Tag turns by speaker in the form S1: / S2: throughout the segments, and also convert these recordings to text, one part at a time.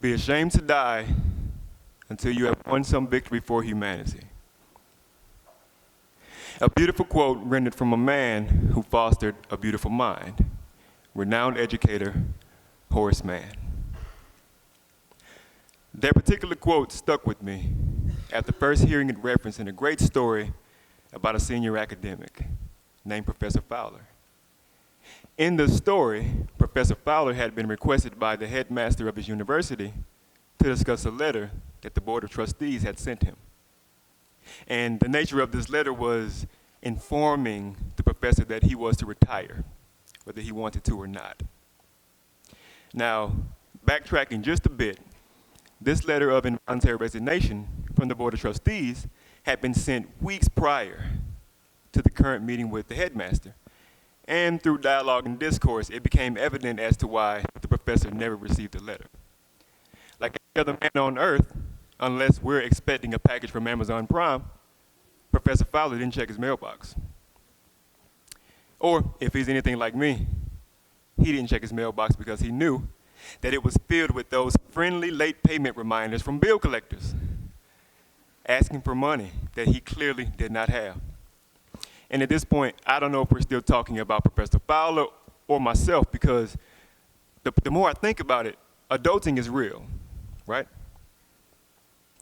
S1: Be ashamed to die until you have won some victory for humanity. A beautiful quote rendered from a man who fostered a beautiful mind, renowned educator, Horace Mann. That particular quote stuck with me after first hearing it referenced in a great story about a senior academic named Professor Fowler. In the story, Professor Fowler had been requested by the headmaster of his university to discuss a letter that the Board of Trustees had sent him. And the nature of this letter was informing the professor that he was to retire, whether he wanted to or not. Now, backtracking just a bit, this letter of involuntary resignation from the Board of Trustees had been sent weeks prior to the current meeting with the headmaster. And through dialogue and discourse, it became evident as to why the professor never received the letter. Like any other man on earth, unless we're expecting a package from Amazon Prime, Professor Fowler didn't check his mailbox. Or, if he's anything like me, he didn't check his mailbox because he knew that it was filled with those friendly late payment reminders from bill collectors, asking for money that he clearly did not have. And at this point, I don't know if we're still talking about Professor Fowler or myself, because the more I think about it, adulting is real, right?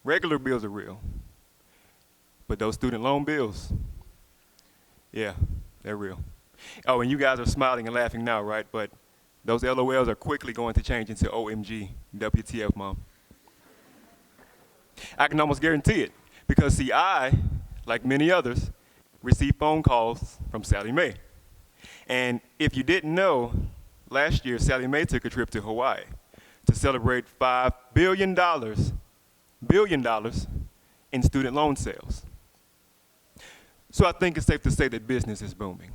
S1: Regular bills are real. But those student loan bills, yeah, they're real. Oh, and you guys are smiling and laughing now, right? But those LOLs are quickly going to change into OMG, WTF, Mom. I can almost guarantee it, because see, I, like many others, receive phone calls from Sally Mae. And if you didn't know, last year Sally Mae took a trip to Hawaii to celebrate $5 billion in student loan sales. So I think it's safe to say that business is booming.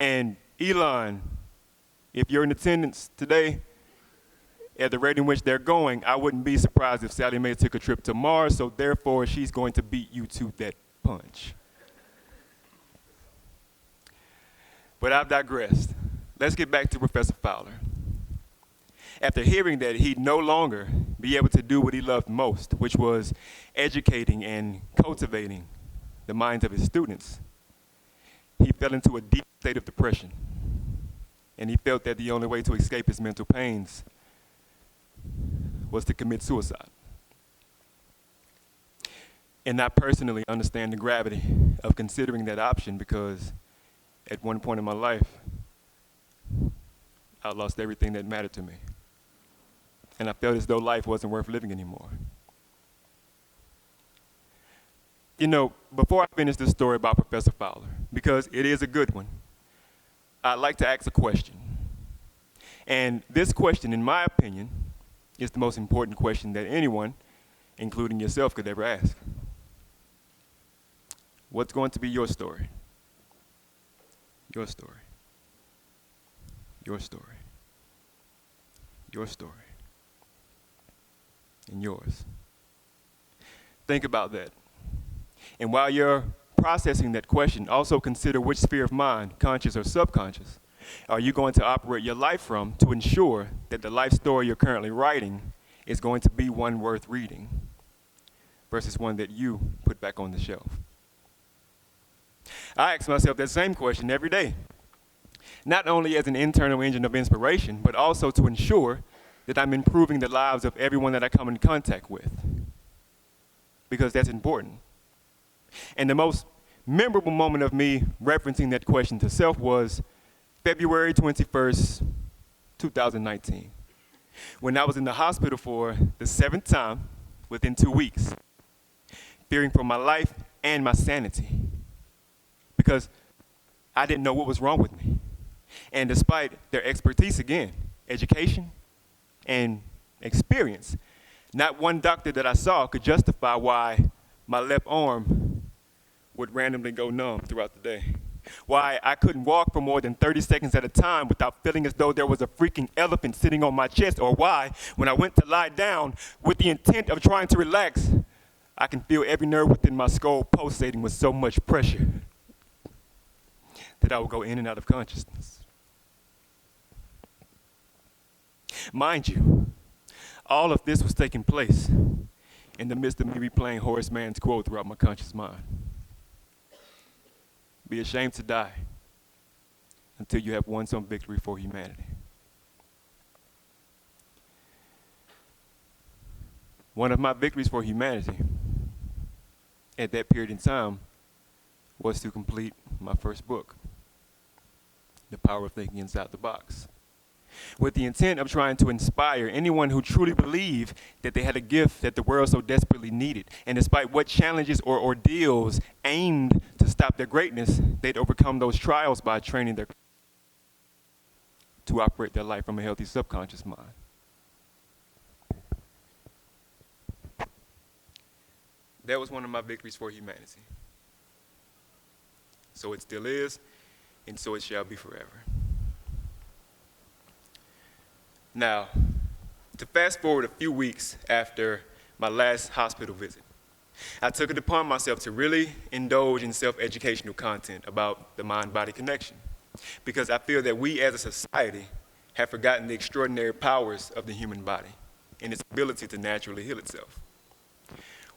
S1: And Elon, if you're in attendance today, at the rate in which they're going, I wouldn't be surprised if Sally Mae took a trip to Mars, so therefore she's going to beat you to that punch. But I've digressed. Let's get back to Professor Fowler. After hearing that he'd no longer be able to do what he loved most, which was educating and cultivating the minds of his students, he fell into a deep state of depression. And he felt that the only way to escape his mental pains was to commit suicide. And I personally understand the gravity of considering that option, because at one point in my life, I lost everything that mattered to me. And I felt as though life wasn't worth living anymore. You know, before I finish this story about Professor Fowler, because it is a good one, I'd like to ask a question. And this question, in my opinion, is the most important question that anyone, including yourself, could ever ask. What's going to be your story? Your story. Your story. Your story. And yours. Think about that. And while you're processing that question, also consider which sphere of mind, conscious or subconscious, are you going to operate your life from to ensure that the life story you're currently writing is going to be one worth reading versus one that you put back on the shelf? I ask myself that same question every day, not only as an internal engine of inspiration, but also to ensure that I'm improving the lives of everyone that I come in contact with, because that's important. And the most memorable moment of me referencing that question to self was February 21st, 2019, when I was in the hospital for the 7th time within 2 weeks, fearing for my life and my sanity, because I didn't know what was wrong with me. And despite their expertise, again, education and experience, not one doctor that I saw could justify why my left arm would randomly go numb throughout the day, why I couldn't walk for more than 30 seconds at a time without feeling as though there was a freaking elephant sitting on my chest, or why, when I went to lie down with the intent of trying to relax, I can feel every nerve within my skull pulsating with so much pressure that I would go in and out of consciousness. Mind you, All of this was taking place in the midst of me replaying Horace Mann's quote throughout my conscious mind. Be ashamed to die until you have won some victory for humanity. One of my victories for humanity at that period in time was to complete my first book, The Power of Thinking Inside the Box, with the intent of trying to inspire anyone who truly believed that they had a gift that the world so desperately needed. And despite what challenges or ordeals aimed to stop their greatness, they'd overcome those trials by training their to operate their life from a healthy subconscious mind. That was one of my victories for humanity. So it still is, and so it shall be forever. Now, to fast forward a few weeks after my last hospital visit, I took it upon myself to really indulge in self-educational content about the mind-body connection, because I feel that we as a society have forgotten the extraordinary powers of the human body and its ability to naturally heal itself.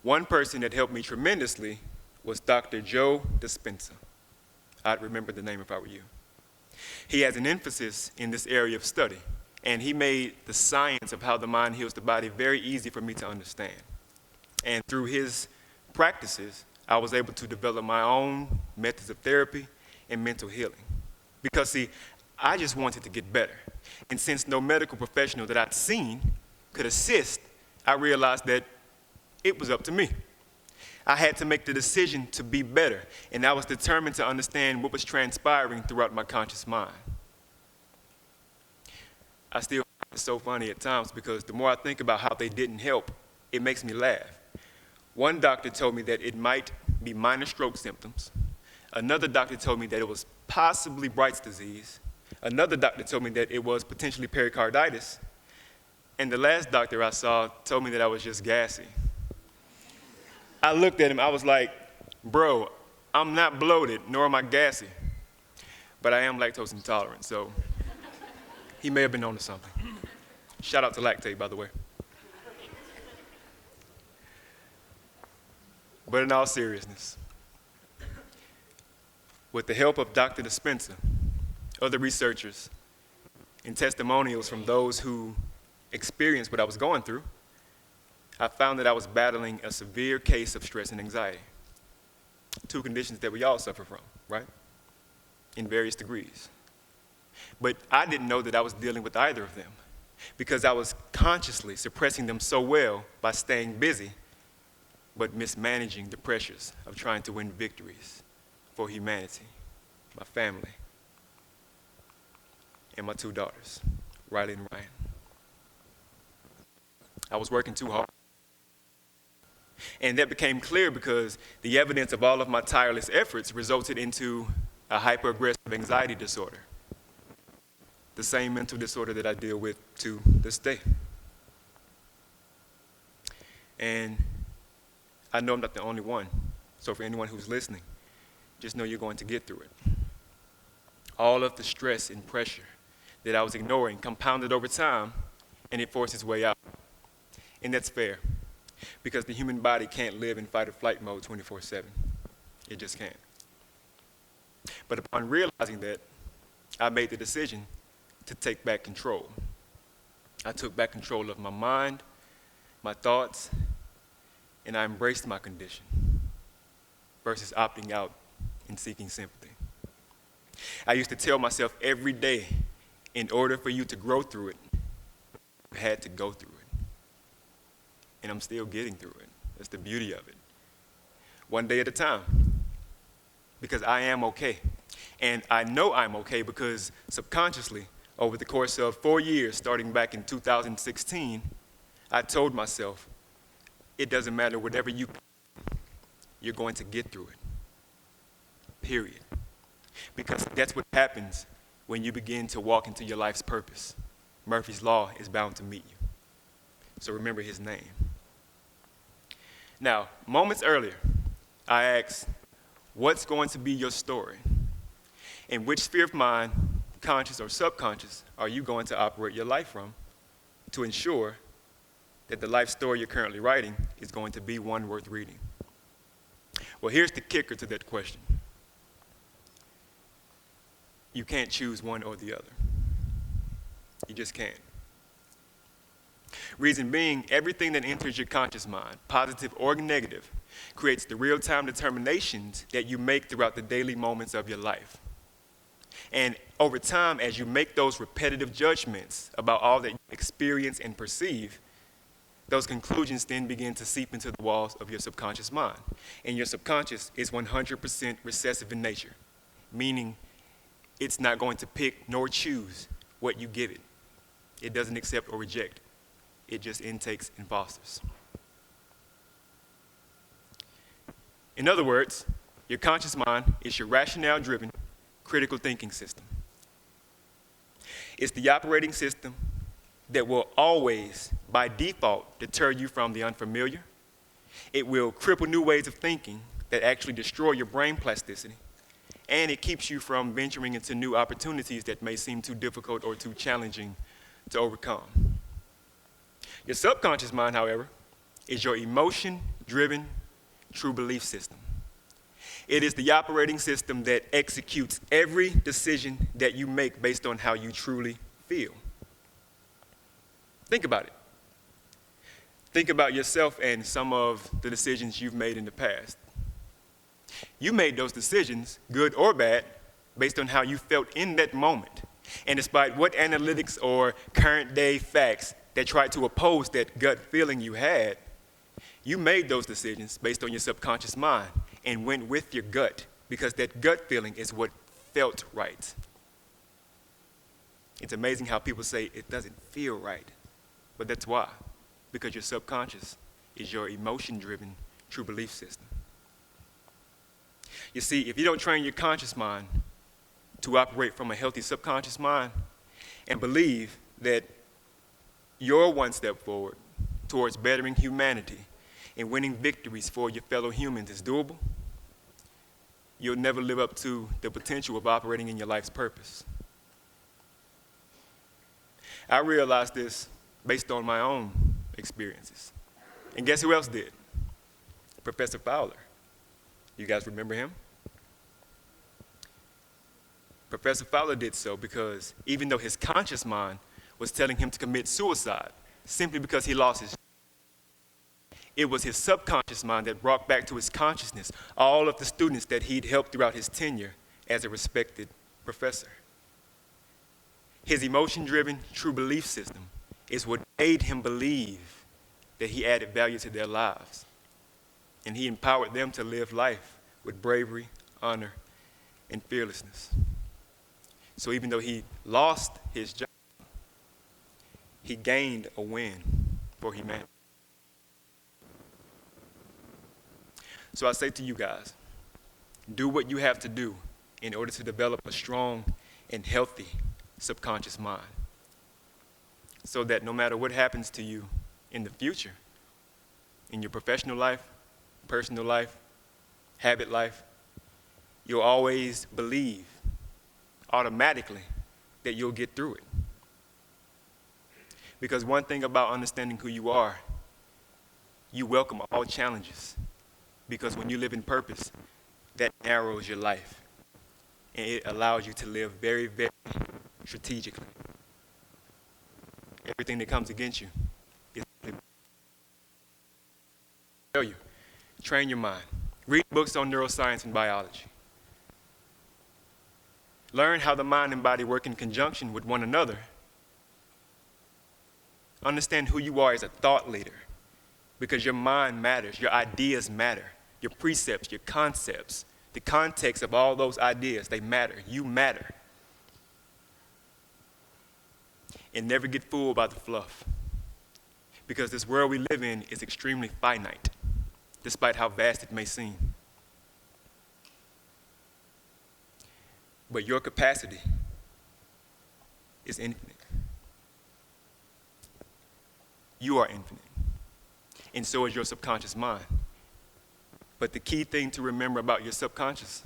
S1: One person that helped me tremendously was Dr. Joe Dispenza. I'd remember the name if I were you. He has an emphasis in this area of study, and he made the science of how the mind heals the body very easy for me to understand. And through his practices, I was able to develop my own methods of therapy and mental healing. Because see, I just wanted to get better. And since no medical professional that I'd seen could assist, I realized that it was up to me. I had to make the decision to be better, and I was determined to understand what was transpiring throughout my conscious mind. I still find it so funny at times because the more I think about how they didn't help, it makes me laugh. One doctor told me that it might be minor stroke symptoms. Another doctor told me that it was possibly Bright's disease. Another doctor told me that it was potentially pericarditis. And the last doctor I saw told me that I was just gassy. I looked at him, I was like, bro, I'm not bloated, nor am I gassy. But I am lactose intolerant, so he may have been onto something. Shout out to lactate, by the way. But in all seriousness, with the help of Dr. Dispenza, other researchers, and testimonials from those who experienced what I was going through, I found that I was battling a severe case of stress and anxiety, two conditions that we all suffer from, right? In various degrees. But I didn't know that I was dealing with either of them because I was consciously suppressing them so well by staying busy, but mismanaging the pressures of trying to win victories for humanity, my family, and my two daughters, Riley and Ryan. I was working too hard. And that became clear because the evidence of all of my tireless efforts resulted into a hyper-aggressive anxiety disorder, the same mental disorder that I deal with to this day. And I know I'm not the only one. So for anyone who's listening, just know you're going to get through it. All of the stress and pressure that I was ignoring compounded over time, and it forced its way out. And that's fair, because the human body can't live in fight or flight mode 24/7. It just can't. But upon realizing that, I made the decision to take back control. I took back control of my mind, my thoughts, and I embraced my condition versus opting out and seeking sympathy. I used to tell myself every day, in order for you to grow through it, you had to go through it. And I'm still getting through it. That's the beauty of it. One day at a time, because I am okay. And I know I'm okay because subconsciously, over the course of 4 years, starting back in 2016, I told myself, it doesn't matter whatever you're going to get through it, period. Because that's what happens when you begin to walk into your life's purpose. Murphy's Law is bound to meet you. So remember his name. Now, moments earlier, I asked, what's going to be your story? In which sphere of mind, conscious or subconscious, are you going to operate your life from to ensure that the life story you're currently writing is going to be one worth reading? Well, here's the kicker to that question. You can't choose one or the other. You just can't. Reason being, everything that enters your conscious mind, positive or negative, creates the real-time determinations that you make throughout the daily moments of your life. And over time, as you make those repetitive judgments about all that you experience and perceive, those conclusions then begin to seep into the walls of your subconscious mind. And your subconscious is 100% recessive in nature, meaning it's not going to pick nor choose what you give it. It doesn't accept or reject. It just intakes and fosters. In other words, your conscious mind is your rationale-driven, critical thinking system. It's the operating system that will always, by default, deter you from the unfamiliar. It will cripple new ways of thinking that actually destroy your brain plasticity. And it keeps you from venturing into new opportunities that may seem too difficult or too challenging to overcome. Your subconscious mind, however, is your emotion-driven, true belief system. It is the operating system that executes every decision that you make based on how you truly feel. Think about it. Think about yourself and some of the decisions you've made in the past. You made those decisions, good or bad, based on how you felt in that moment. And despite what analytics or current day facts that tried to oppose that gut feeling you had, you made those decisions based on your subconscious mind and went with your gut because that gut feeling is what felt right. It's amazing how people say it doesn't feel right, but that's why, because your subconscious is your emotion-driven true belief system. You see, if you don't train your conscious mind to operate from a healthy subconscious mind and believe that your one step forward towards bettering humanity and winning victories for your fellow humans is doable, you'll never live up to the potential of operating in your life's purpose. I realized this based on my own experiences. And guess who else did? Professor Fowler. You guys remember him? Professor Fowler did so because even though his conscious mind was telling him to commit suicide simply because he lost his job, it was his subconscious mind that brought back to his consciousness all of the students that he'd helped throughout his tenure as a respected professor. His emotion-driven true belief system is what made him believe that he added value to their lives. And he empowered them to live life with bravery, honor, and fearlessness. So even though he lost his job, he gained a win for humanity. So I say to you guys, do what you have to do in order to develop a strong and healthy subconscious mind, so that no matter what happens to you in the future, in your professional life, personal life, habit life, you'll always believe automatically that you'll get through it. Because one thing about understanding who you are, you welcome all challenges. Because when you live in purpose, that narrows your life. And it allows you to live very, very strategically. Everything that comes against you is tell you. Train your mind. Read books on neuroscience and biology. Learn how the mind and body work in conjunction with one another. Understand who you are as a thought leader, because your mind matters, your ideas matter, your precepts, your concepts, the context of all those ideas, they matter. You matter. And never get fooled by the fluff, because this world we live in is extremely finite, despite how vast it may seem. But your capacity is infinite. You are infinite, and so is your subconscious mind. But the key thing to remember about your subconscious,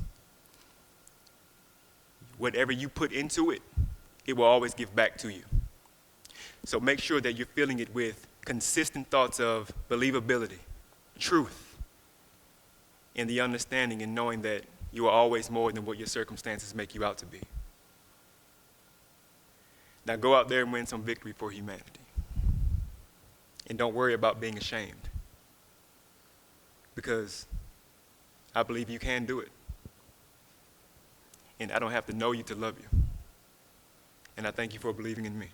S1: whatever you put into it, it will always give back to you. So make sure that you're filling it with consistent thoughts of believability, truth, and the understanding and knowing that you are always more than what your circumstances make you out to be. Now go out there and win some victory for humanity. And don't worry about being ashamed, because I believe you can do it. And I don't have to know you to love you. And I thank you for believing in me.